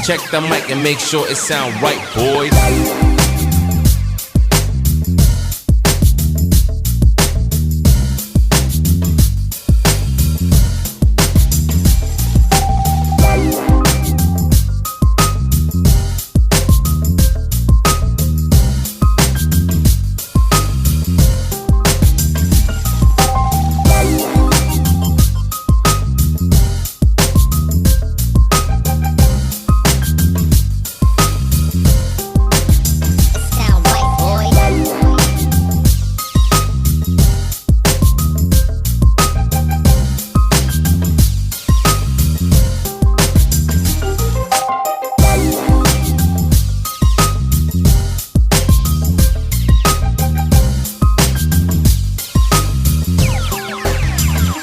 Check the mic and make sure it sound right, boys.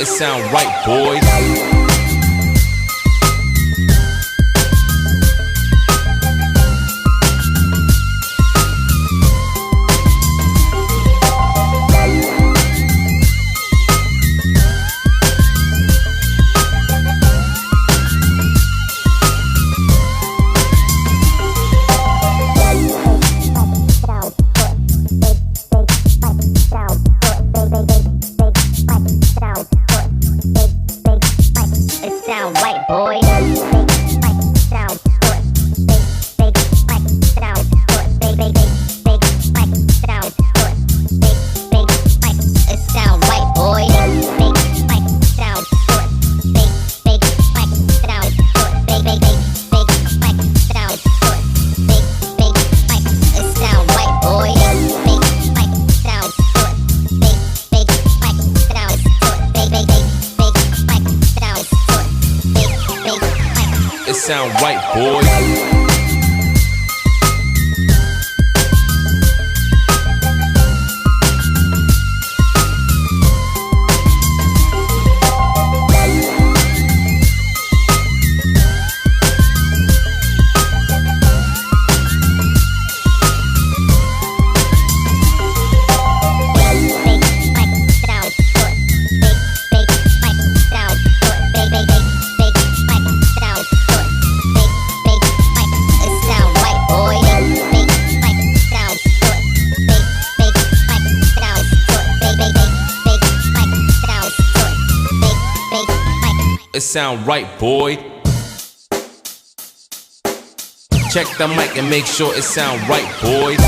It sound right, boys. Sound right, boy. Sound good. Big sound good. Big sound good. Big it sound right, boy. Big sound good. Big sound good. Big sound good. Big it sound right, boy. Big sound good. Big sound good. Big sound good. It sound right, boys. It sound right, boy. Check the mic and make sure it sound right, boys.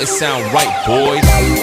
It sound right, boys.